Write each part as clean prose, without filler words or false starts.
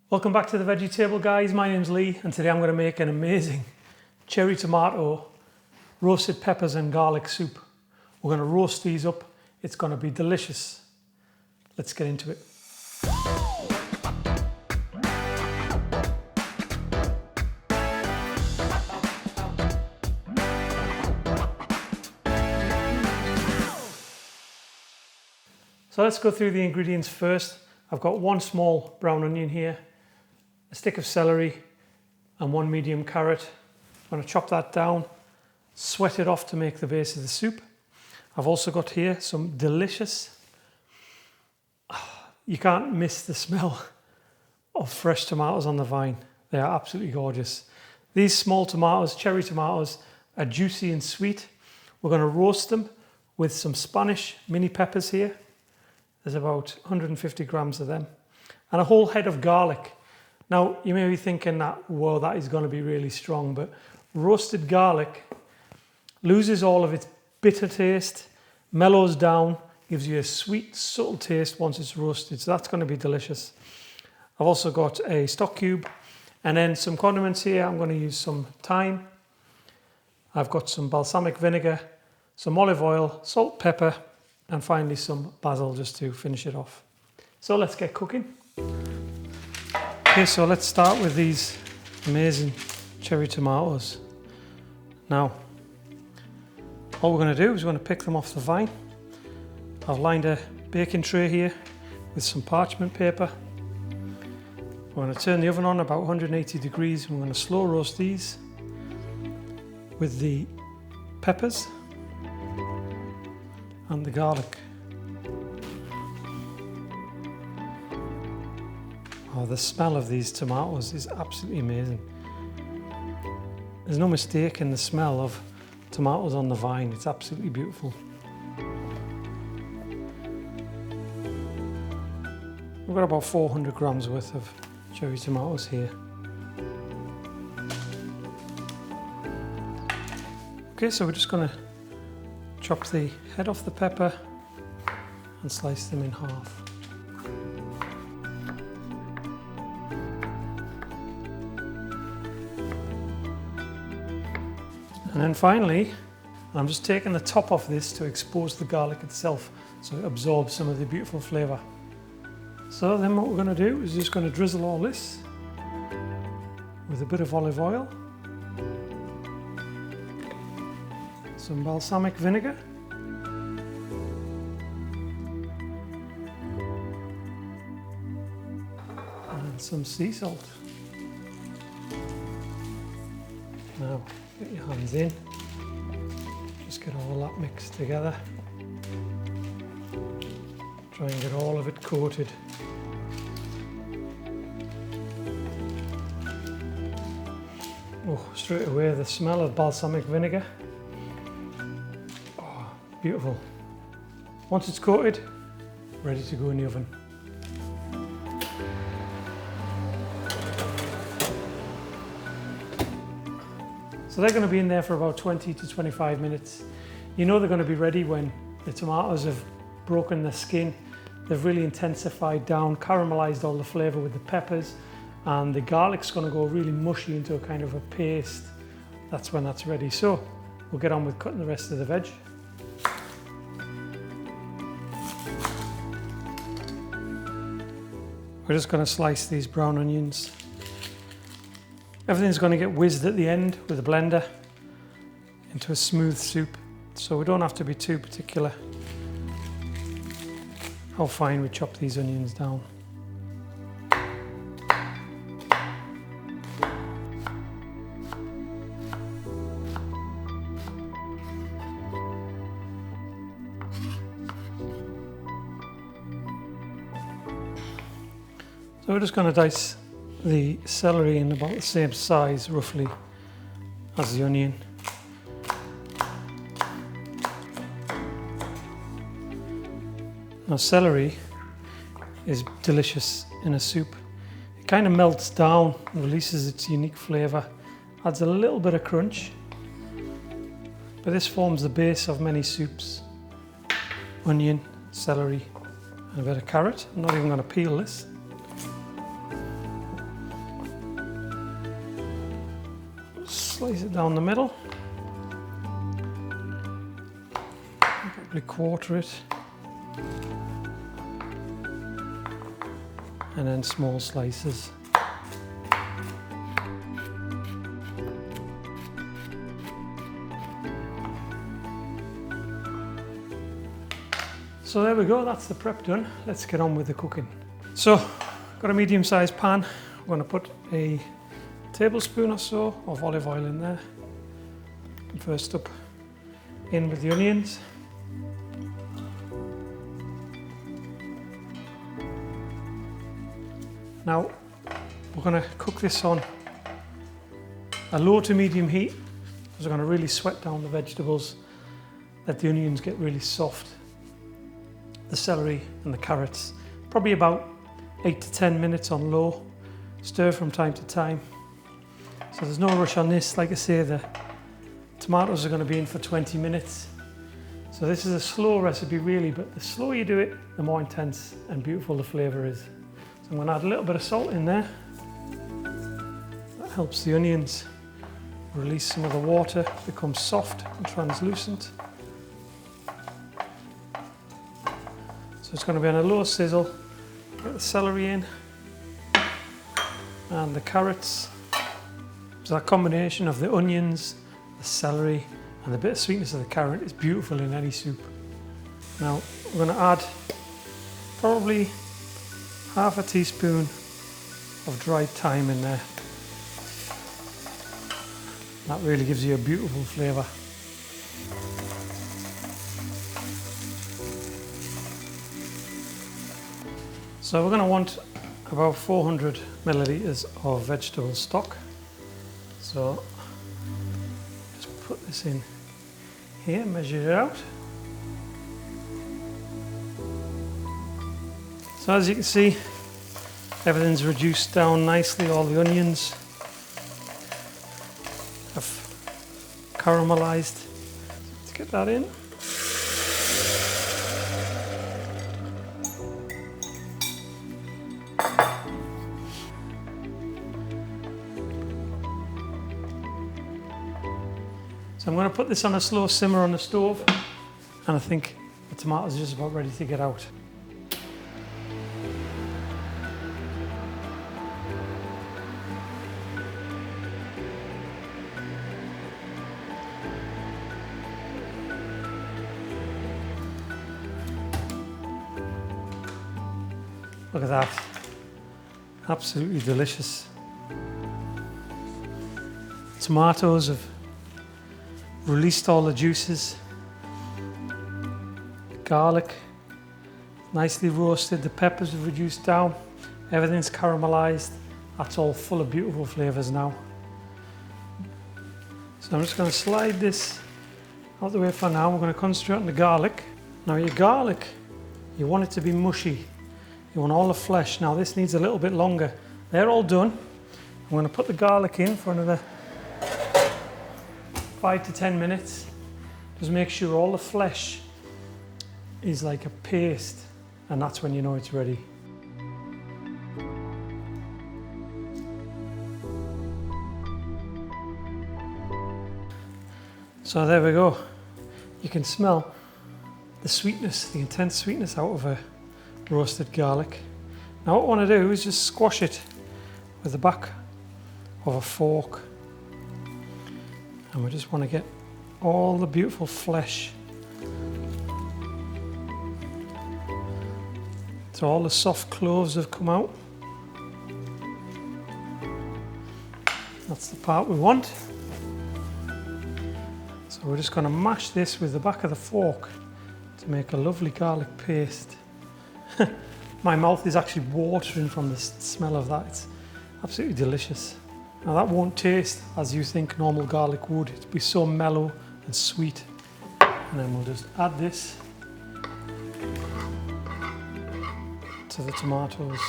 Welcome back to the Veggie Table, guys. My name's Lee and today I'm going to make an amazing cherry tomato, roasted peppers and garlic soup. We're going to roast these up. It's going to be delicious. Let's get into it. So let's go through the ingredients first. I've got one small brown onion here, a stick of celery and one medium carrot. I'm going to chop that down, sweat it off to make the base of the soup. I've also got here some delicious, you can't miss the smell of fresh tomatoes on the vine. They are absolutely gorgeous. These small tomatoes, cherry tomatoes, are juicy and sweet. We're going to roast them with some Spanish mini peppers here. There's about 150 grams of them. And a whole head of garlic. Now, you may be thinking that, whoa, that is going to be really strong, but roasted garlic loses all of its bitter taste, mellows down, gives you a sweet, subtle taste once it's roasted. So that's going to be delicious. I've also got a stock cube and then some condiments here. I'm going to use some thyme. I've got some balsamic vinegar, some olive oil, salt, pepper, and finally some basil just to finish it off. So let's get cooking. Okay, so let's start with these amazing cherry tomatoes. Now, all we're going to do is we're going to pick them off the vine. I've lined a baking tray here with some parchment paper. We're going to turn the oven on about 180 degrees and we're going to slow roast these with the peppers and the garlic. Oh, the smell of these tomatoes is absolutely amazing. There's no mistake in the smell of tomatoes on the vine. It's absolutely beautiful. We've got about 400 grams worth of cherry tomatoes here. Okay, so we're just going to chop the head off the pepper and slice them in half. And then finally, I'm just taking the top off this to expose the garlic itself so it absorbs some of the beautiful flavour. So then what we're going to do is just going to drizzle all this with a bit of olive oil, some balsamic vinegar, and some sea salt. Now get your hands in, just get all that mixed together. Try and get all of it coated. Oh, straight away the smell of balsamic vinegar. Oh, beautiful. Once it's coated, ready to go in the oven. So they're going to be in there for about 20 to 25 minutes. You know they're going to be ready when the tomatoes have broken the skin. They've really intensified down, caramelized all the flavour with the peppers, and the garlic's going to go really mushy into a kind of a paste. That's when that's ready. So we'll get on with cutting the rest of the veg. We're just going to slice these brown onions. Everything's going to get whizzed at the end with a blender into a smooth soup, so we don't have to be too particular how fine we chop these onions down. So we're just going to dice the celery in about the same size roughly as the onion. Now celery is delicious in a soup. It kind of melts down, releases its unique flavour, adds a little bit of crunch, but this forms the base of many soups. Onion, celery and a bit of carrot. I'm not even going to peel this. slice it down the middle. Probably quarter it. And then small slices. So there we go, that's the prep done. Let's get on with the cooking. So, got a medium-sized pan. I'm going to put a tablespoon or so of olive oil in there. And first up, in with the onions. Now, we're going to cook this on a low to medium heat, because we're going to really sweat down the vegetables, let the onions get really soft. The celery and the carrots, probably about 8 to 10 minutes on low. Stir from time to time. So there's no rush on this. Like I say, the tomatoes are going to be in for 20 minutes. So this is a slow recipe really, but the slower you do it, the more intense and beautiful the flavour is. So I'm going to add a little bit of salt in there. That helps the onions release some of the water, become soft and translucent. So it's going to be on a low sizzle. Get the celery in and the carrots. So that combination of the onions, the celery and the bit of sweetness of the carrot is beautiful in any soup. Now we're going to add probably half a teaspoon of dried thyme in there. That really gives you a beautiful flavour. So we're going to want about 400 millilitres of vegetable stock. So just put this in here, measure it out. So as you can see, everything's reduced down nicely. All the onions have caramelised. Let's get that in. So I'm going to put this on a slow simmer on the stove, and I think the tomatoes are just about ready to get out. Look at that, absolutely delicious. Tomatoes have released all the juices. Garlic, nicely roasted. The peppers have reduced down. Everything's caramelized. That's all full of beautiful flavors now. So I'm just going to slide this out the way for now. We're going to concentrate on the garlic. Now your garlic, you want it to be mushy. You want all the flesh. Now this needs a little bit longer. They're all done. I'm going to put the garlic in for another 5 to 10 minutes. Just make sure all the flesh is like a paste, and that's when you know it's ready. So there we go. You can smell the sweetness, the intense sweetness out of a roasted garlic. Now what I want to do is just squash it with the back of a fork. And we just want to get all the beautiful flesh. So all the soft cloves have come out. That's the part we want. So we're just going to mash this with the back of the fork to make a lovely garlic paste. My mouth is actually watering from the smell of that. It's absolutely delicious. Now that won't taste as you think normal garlic would. It'll be so mellow and sweet. And then we'll just add this to the tomatoes.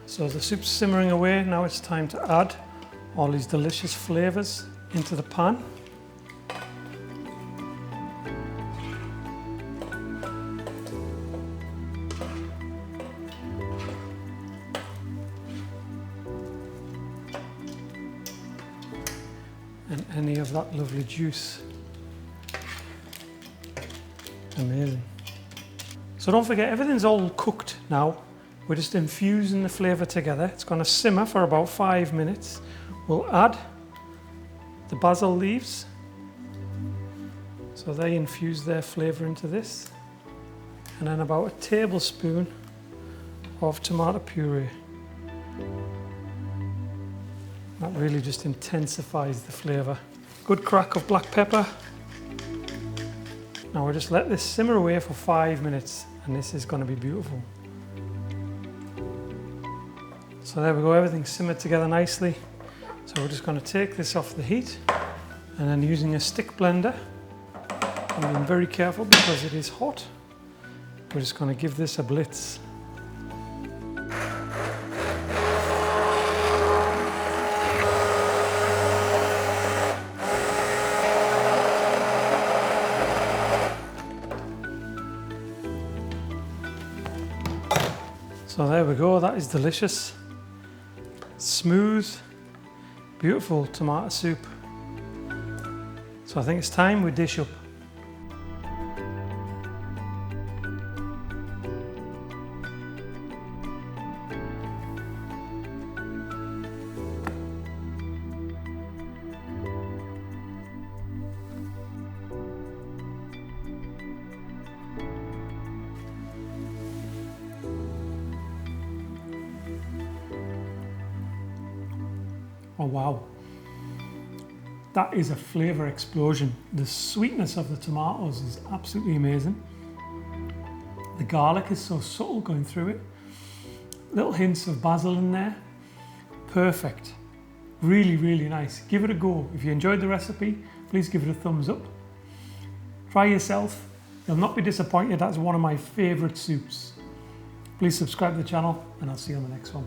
So the soup's simmering away. Now it's time to add all these delicious flavors into the pan. any of that lovely juice. Amazing. So don't forget, everything's all cooked now. We're just infusing the flavour together. It's going to simmer for about 5 minutes. We'll add the basil leaves. So they infuse their flavour into this. And then about a tablespoon of tomato puree. That really just intensifies the flavour. Good crack of black pepper. Now we'll just let this simmer away for 5 minutes and this is going to be beautiful. So there we go, everything's simmered together nicely. So we're just going to take this off the heat and then using a stick blender, I'm being very careful because it is hot, we're just going to give this a blitz. So there we go, that is delicious. Smooth, beautiful tomato soup. So I think it's time we dish up. Oh wow, that is a flavour explosion. The sweetness of the tomatoes is absolutely amazing. The garlic is so subtle going through it. Little hints of basil in there. Perfect. Really, really nice. Give it a go. If you enjoyed the recipe, please give it a thumbs up. Try yourself. You'll not be disappointed. That's one of my favourite soups. Please subscribe to the channel and I'll see you on the next one.